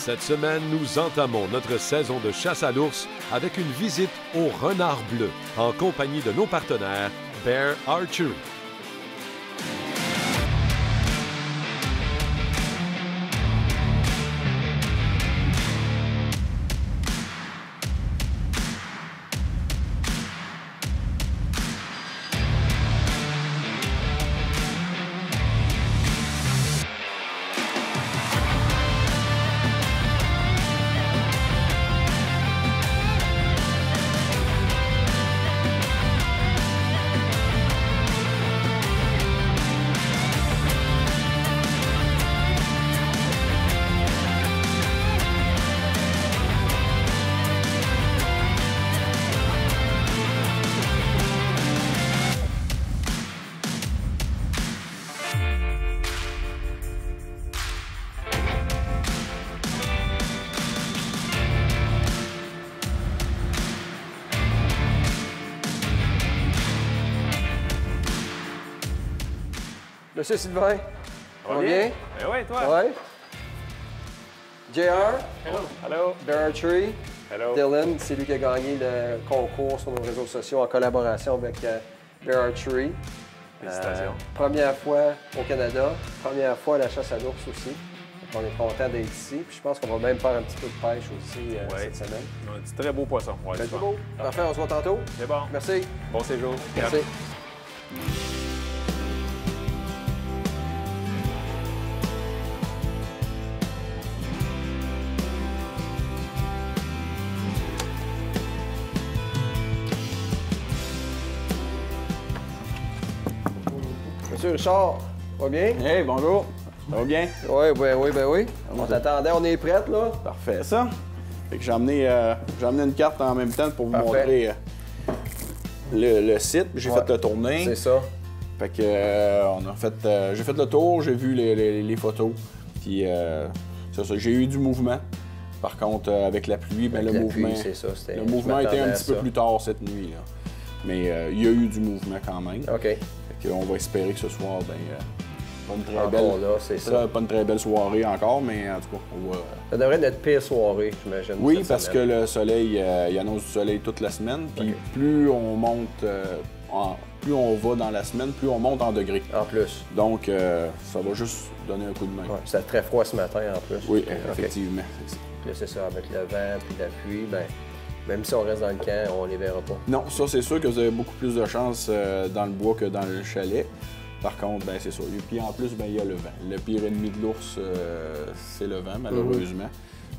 Cette semaine, nous entamons notre saison de chasse à l'ours avec une visite au renard bleu en compagnie de nos partenaires Bear Archery. Monsieur Sylvain, ça va bien? Ben oui, toi? Oui. JR, Hello. Bear Archery, Hello. Dylan, c'est lui qui a gagné le concours sur nos réseaux sociaux en collaboration avec Bear Archery. Félicitations. Première fois au Canada, première fois à la chasse à l'ours aussi. Donc, on est content d'être ici. Puis je pense qu'on va même faire un petit peu de pêche aussi cette semaine. On a du très beau poisson. Ouais, C'est beau. Parfait, on se voit tantôt. C'est bon. Merci. Bon séjour. Merci. Monsieur Richard, va bien? Hey, bonjour. Ça va bien? Oui, oui. On t'attendait, on est prête, là? Parfait, ça. Fait que j'ai amené une carte en même temps pour vous montrer le site. J'ai fait le tournée. C'est ça. Fait que j'ai fait le tour, j'ai vu les photos. Puis c'est ça, j'ai eu du mouvement. Par contre, avec la pluie, ben, le mouvement était un petit peu plus tard cette nuit. Là. Mais il y a eu du mouvement quand même. OK. Fait qu'on va espérer que ce soir, pas une très belle soirée encore, mais en tout cas, on va... Ça devrait être notre pire soirée, j'imagine. Oui, parce que le soleil, il annonce du soleil toute la semaine, puis plus on monte, plus on va dans la semaine, plus on monte en degrés. En plus. Donc, ça va juste donner un coup de main. Ouais, c'était très froid ce matin en plus. Oui, effectivement. Puis là, c'est ça, avec le vent puis la pluie, ben, même si on reste dans le camp, on les verra pas. Non, ça, c'est sûr que vous avez beaucoup plus de chance dans le bois que dans le chalet. Par contre, ben, c'est ça. Et puis en plus, ben, il y a le vent. Le pire ennemi de l'ours, c'est le vent, malheureusement.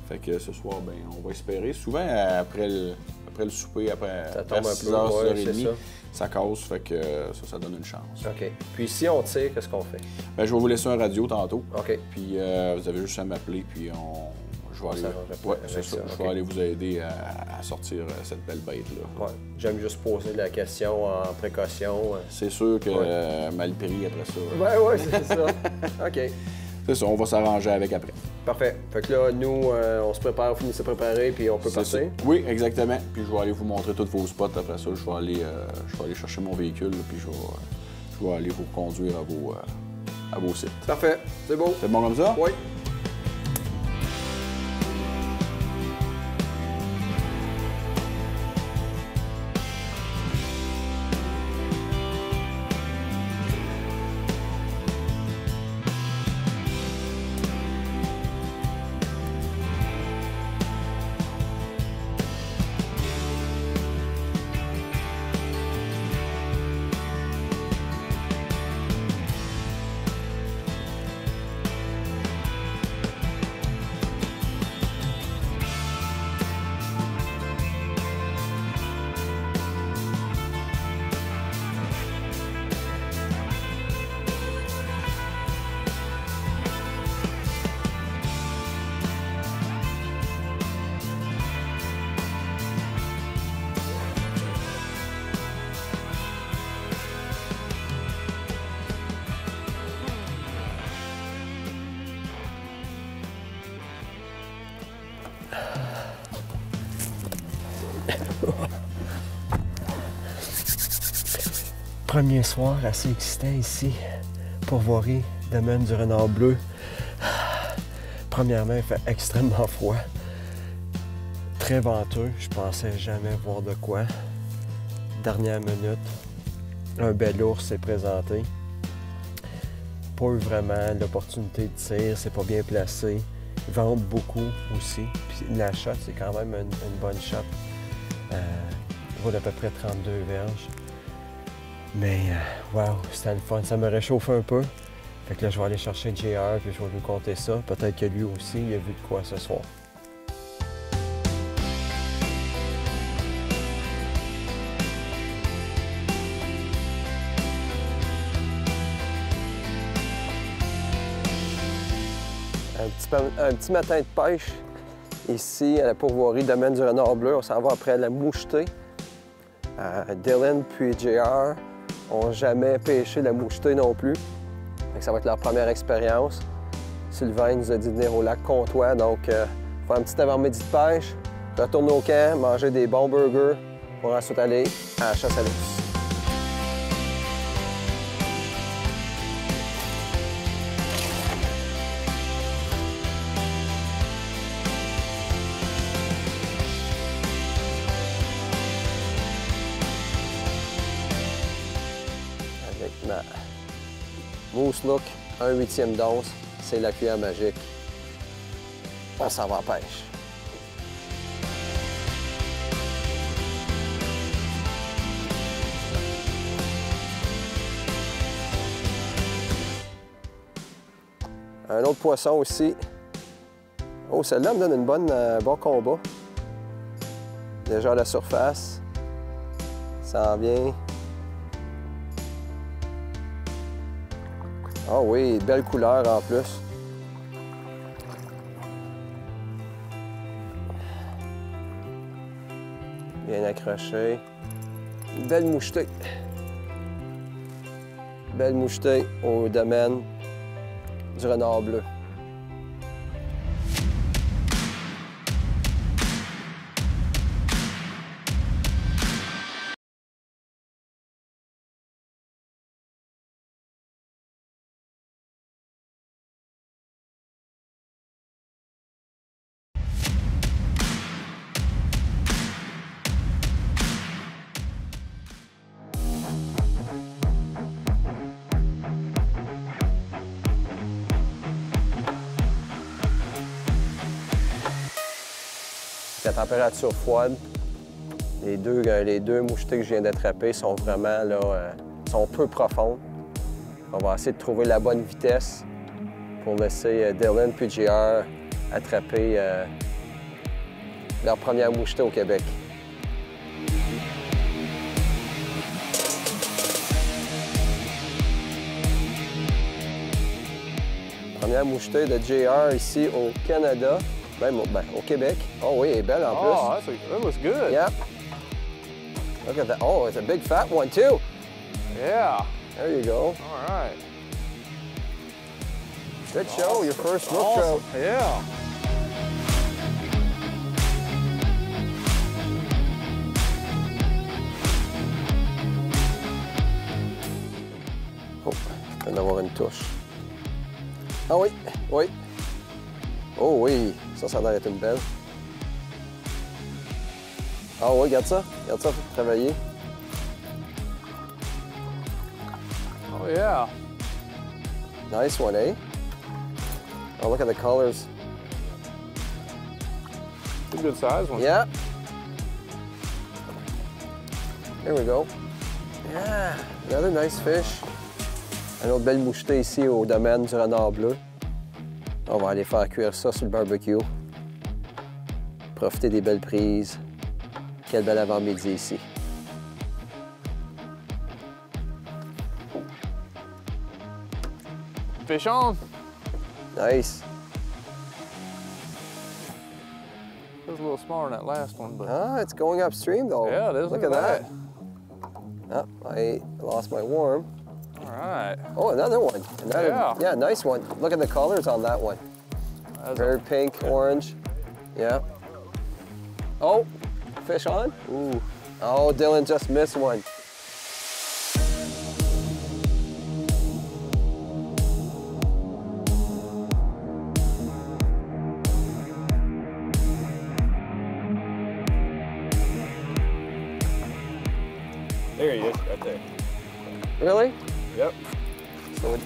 Fait que ce soir, ben, on va espérer. Souvent, après le souper, après 6h, 6h30, ça casse, fait que ça donne une chance. OK. Puis si on tire, qu'est-ce qu'on fait? Ben, je vais vous laisser un radio tantôt. OK. Puis vous avez juste à m'appeler, puis je vais aller vous aider à sortir cette belle bête-là. Ouais. J'aime juste poser la question en précaution. C'est sûr que mal pris après ça. Oui, c'est ça. OK. C'est ça, on va s'arranger avec après. Parfait. Fait que là, nous, on se prépare, on finit de se préparer, puis on peut passer. Oui, exactement. Puis je vais aller vous montrer tous vos spots. Après ça, je vais aller chercher mon véhicule, puis je vais aller vous conduire à vos sites. Parfait. C'est beau. C'est bon comme ça? Oui. Premier soir assez excitant ici, pourvoirie, domaine du renard bleu. Premièrement, il fait extrêmement froid. Très venteux. Je pensais jamais voir de quoi. Dernière minute, un bel ours s'est présenté. Pas eu vraiment l'opportunité de tir, c'est pas bien placé. Il vente beaucoup aussi. Puis la shot, c'est quand même une bonne shot. Il vaut d'à peu près 32 verges. Mais, wow, c'était le fun. Ça me réchauffe un peu. Fait que là, je vais aller chercher JR puis je vais lui compter ça. Peut-être que lui aussi, il a vu de quoi ce soir. Un petit matin de pêche ici à la pourvoirie Domaine du Renard Bleu. On s'en va après la mouchetée. Dylan puis JR n'ont jamais pêché la mouchetée non plus. Ça va être leur première expérience. Sylvain nous a dit de venir au lac Comtois, donc faire un petit avant-midi de pêche, retourner au camp, manger des bons burgers pour ensuite aller à la chasse à l'ours. Moose Look, 1/8 d'once, c'est la cuillère magique. On s'en va en pêche. Un autre poisson aussi. Oh, celle-là me donne une bon combat. Déjà à la surface. Ça en vient. Ah oui, belle couleur en plus. Bien accroché. Une belle mouchetée. Belle mouchetée au domaine du Renard Bleu. La température froide, les deux mouchetés que je viens d'attraper sont vraiment là, sont peu profondes. On va essayer de trouver la bonne vitesse pour laisser Dylan puis JR attraper leur première mouchetée au Québec. Première mouchetée de JR ici au Canada. Ben, au Québec. Oh oui, elle est belle en plus. Oh, that was good. Yeah. Look at that. Oh, it's a big fat one too. Yeah. There you go. All right. Good show, your first look Awesome. show. Yeah. Oh, il vient d'avoir une touche. Ah oui, oui. Oh oui, ça a l'air d'être une belle. Ah oui, regarde ça pour travailler. Oh, yeah. Nice one, eh? Oh, look at the colors. It's a good size one. Yeah. There we go. Yeah, another nice fish. Une autre belle mouchetée ici au domaine du Renard Bleu. On va aller faire cuire ça sur le barbecue. Profiter des belles prises. Quel bel avant-midi ici. Fish on. Nice. It was a little smaller than that last one, but Ah, it's going upstream though. yeah, it is. Look at that. Oh, I lost my worm. All right. Oh, another one. Yeah. Nice one. Look at the colors on that one. That's Very pink, orange. Yeah. Oh, fish on? Ooh. Oh, Dylan just missed one. There he is, right there. Really? Yep. So,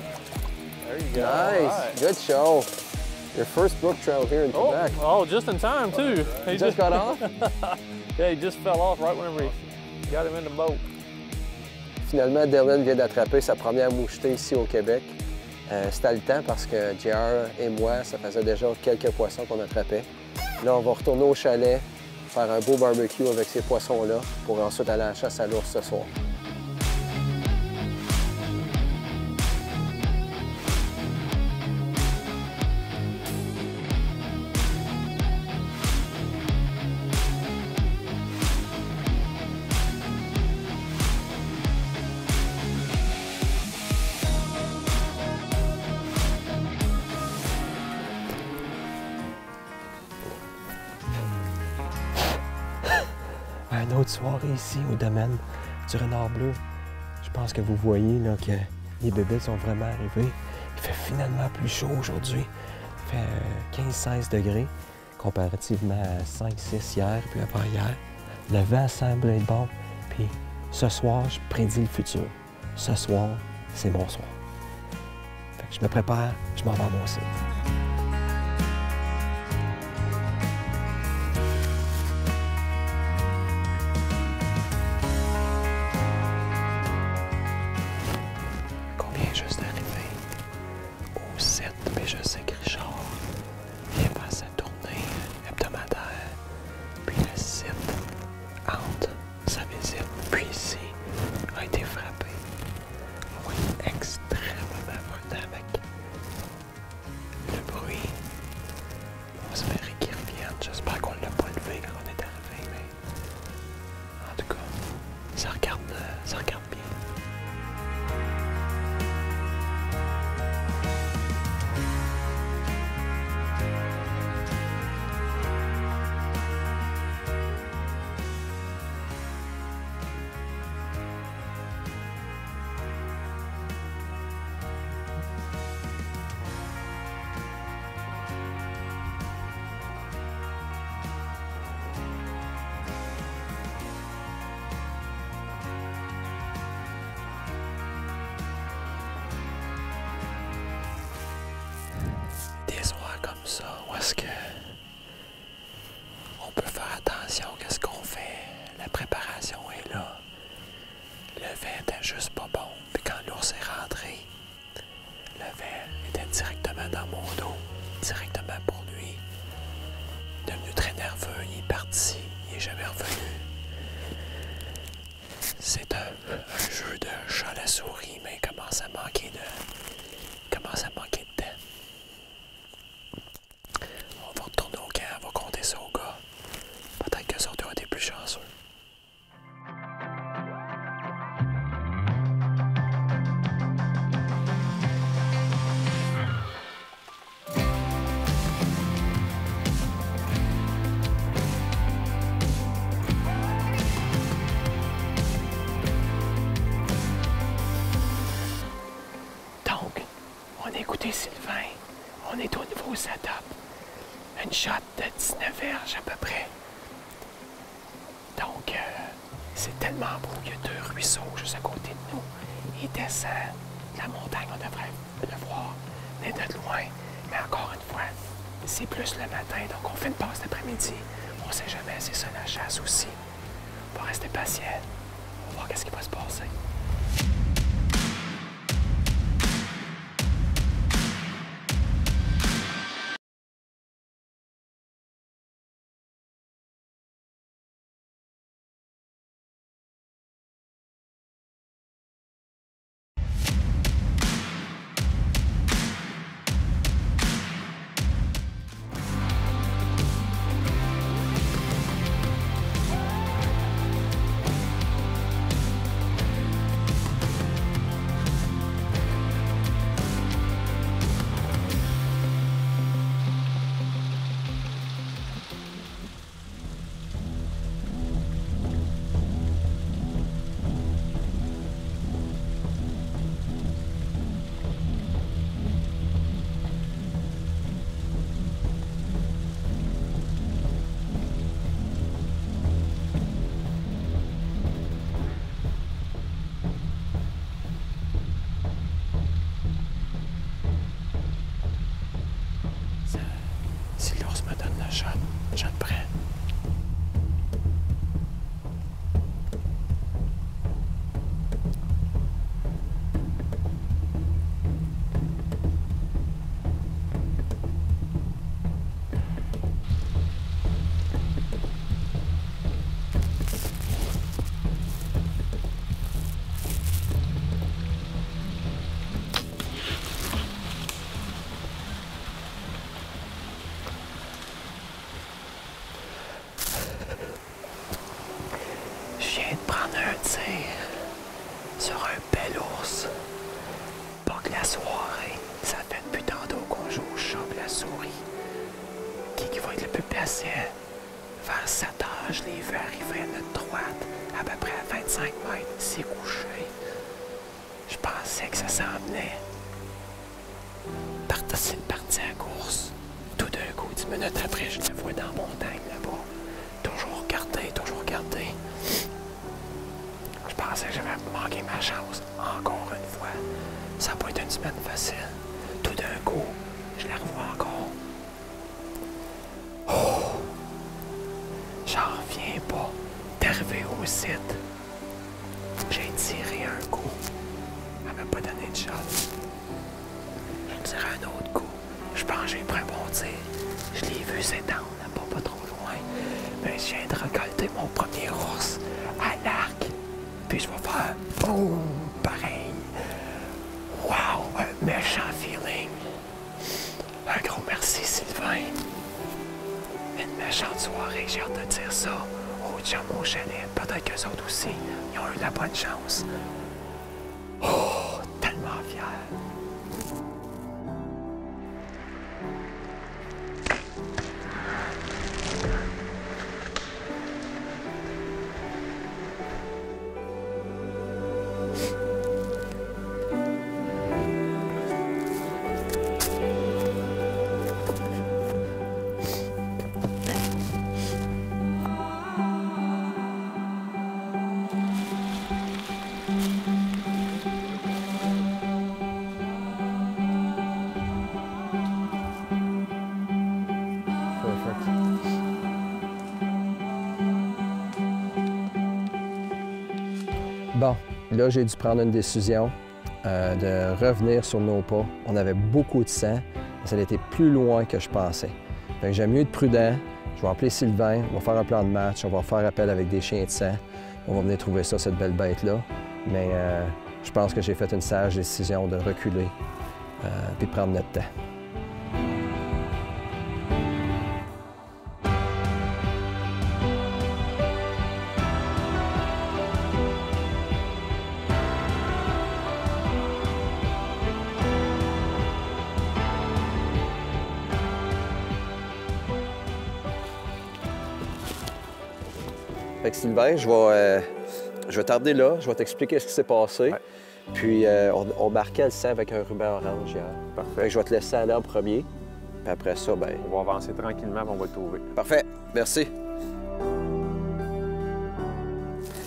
There you go. nice. All right. Good show. Your first brook trout here in Quebec. Oh, just in time too. He Just got off? Yeah, he just fell off right whenever he got him in the boat. Finalement, Dylan vient d'attraper sa première mouchetée ici au Québec. C'était le temps parce que JR et moi, ça faisait déjà quelques poissons qu'on attrapait. Là, on va retourner au chalet, faire un beau barbecue avec ces poissons-là pour ensuite aller à la chasse à l'ours ce soir. Une autre soirée ici au domaine du renard bleu. Je pense que vous voyez là, que les bébés sont vraiment arrivés. Il fait finalement plus chaud aujourd'hui. Il fait 15-16 degrés comparativement à 5-6 hier puis avant-hier. Le vent semble être bon. Puis ce soir, je prédis le futur. Ce soir, c'est mon soir. Fait que je me prépare, je m'en vais à mon site. Juste d'arriver au site, puis je sais que Richard vient faire sa tournée hebdomadaire, puis le site, entre sa visite, puis ici, a été frappé. Oui, extrêmement bruyant avec le bruit. On espérait qu'il revienne. J'espère qu'on ne l'a pas levé quand on est arrivé, mais en tout cas, ça regarde bien. Ça, où est-ce que on peut faire attention à ce qu'on fait. La préparation est là. Le vent était juste pas bon. Puis quand l'ours est rentré, le vent était directement dans mon dos, directement pour lui. Devenu très nerveux, il est parti, il n'est jamais revenu. C'est un jeu de chat à la souris, mais il commence à manquer de temps. On va retourner au camp, on va compter ça aux gars. Peut-être que ça doit être plus chanceux. Donc, on a écouté Sylvain. On est au nouveau setup. Une shot de 19 verges à peu près. Donc, c'est tellement beau qu'il y a deux ruisseaux juste à côté de nous. Il descend de la montagne, on devrait le voir, mais de loin. Mais encore une fois, c'est plus le matin, donc on fait une passe d'après-midi. On sait jamais, c'est ça la chasse aussi. On va rester patient. On va voir qu'est-ce qui va se passer. tire sur un bel ours. Pas que la soirée, ça fait depuis tantôt qu'on joue au chat et la souris. Qui va être le plus patient? Vers 7 heures, je l'ai vu arriver à notre droite, à peu près à 25 mètres, il s'est couché. Je pensais que ça s'en venait. C'est parti à course. Tout d'un coup, 10 minutes après, je le vois dans la montagne là-bas. Toujours gardé. Je pensais que j'avais manqué ma chance. Encore une fois. Ça n'a pas été une semaine facile. Tout d'un coup, je la revois encore. Oh! J'en reviens pas d'arriver au site. J'ai tiré un coup. Elle m'a pas donné de shot. Je tirais un autre coup. Je pense que j'ai pris un bon tir. Je l'ai vu s'étendre là-bas, pas trop loin. Mais je viens de récolter mon premier ours à l'arc. Puis je vais faire boum, pareil. Wow, un méchant feeling. Un gros merci, Sylvain. Une méchante soirée, j'ai hâte de dire ça aux chums au chalet. Peut-être qu'eux autres aussi, ils ont eu la bonne chance. Oh, tellement fier. Bon, là, j'ai dû prendre une décision de revenir sur nos pas. On avait beaucoup de sang, mais ça a été plus loin que je pensais. Fait que j'aime mieux être prudent. Je vais appeler Sylvain, on va faire un plan de match, on va faire appel avec des chiens de sang. On va venir trouver ça, cette belle bête-là. Mais je pense que j'ai fait une sage décision de reculer puis prendre notre temps. Fait que Sylvain, je vais t'emmener là, je vais t'expliquer ce qui s'est passé. Ouais. Puis on marquait le sang avec un ruban orange hier. Parfait. Fait que je vais te laisser aller en premier. Puis après ça, ben. On va avancer tranquillement, puis on va le trouver. Parfait, merci.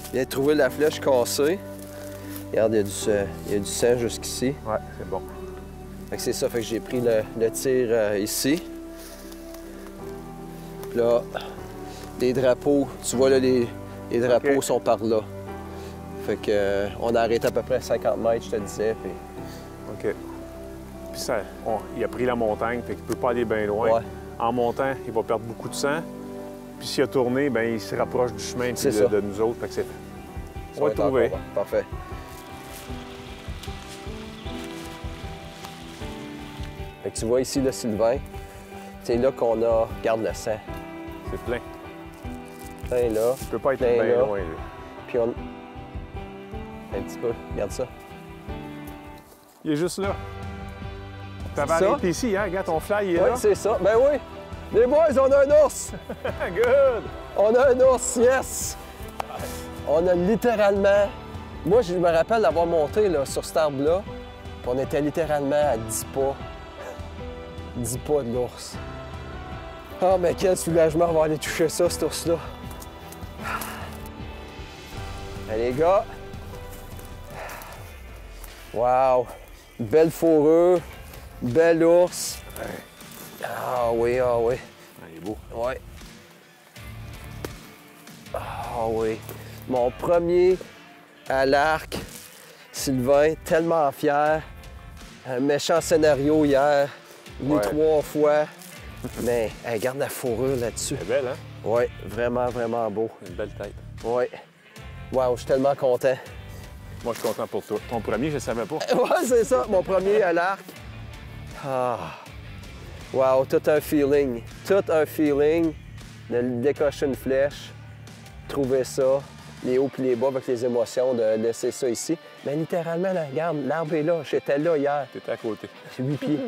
Je viens de trouver la flèche cassée. Regarde, il y a du sang jusqu'ici. Ouais, c'est bon. Fait que c'est ça, fait que j'ai pris le tir ici. Puis là, les drapeaux, tu vois là, les drapeaux sont par là. Fait que on a arrêté à peu près 50 mètres, je te disais. Puis... OK. Puis ça, il a pris la montagne, fait qu'il peut pas aller bien loin. Ouais. En montant, il va perdre beaucoup de sang. Puis s'il a tourné, bien, il se rapproche du chemin puis C'est de nous autres. Fait que c'est... Ça On va le être trouver. encore bon. Parfait. Fait que tu vois ici le Sylvain. C'est là qu'on a... Regarde le sang. C'est plein. Plein là. Il peut pas être Plein bien là. loin, là. Puis on... Un petit peu. Regarde ça. Il est juste là. T'avais C'est ça? arrêté ici, hein? Regarde, ton fly, il est Oui, là. c'est ça. Ben oui. Les boys, on a un ours. Good! On a un ours, yes. On a littéralement... Moi, je me rappelle d'avoir monté là, sur cet arbre-là. Puis on était littéralement à 10 pas. 10 pas de l'ours. Ah, mais quel soulagement, on va aller toucher ça, cet ours-là. Allez, les gars. Wow! Belle fourrure, bel ours. Ah oui, ah oui. Ah, il est beau. Ouais. Ah oui. Mon premier à l'arc. Sylvain, tellement fier. Un méchant scénario hier. Venu Ouais. 3 fois. Mais hey, regarde la fourrure là-dessus. C'est belle, hein? Oui, vraiment, vraiment beau. Une belle tête. Oui. Wow, je suis tellement content. Moi, je suis content pour toi. Ton premier, je ne savais pas. Ouais, c'est ça, mon premier à l'arc. Ah. Wow, tout un feeling. Tout un feeling de décocher une flèche, trouver ça. les hauts et les bas avec les émotions de laisser ça ici. Mais littéralement, là, regarde, l'arbre est là. J'étais là hier. T'étais à côté. J'ai 8 pieds.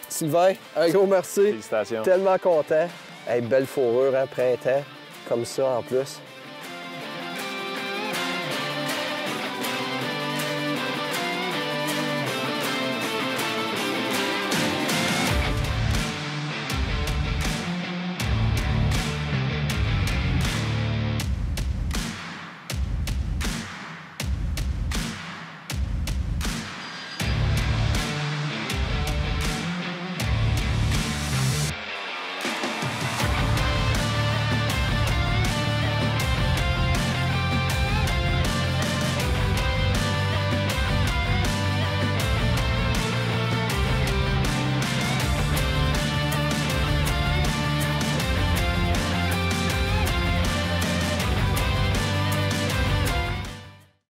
Sylvain, un gros merci. Félicitations. Tellement content. Hey, belle fourrure, hein, printemps, comme ça en plus.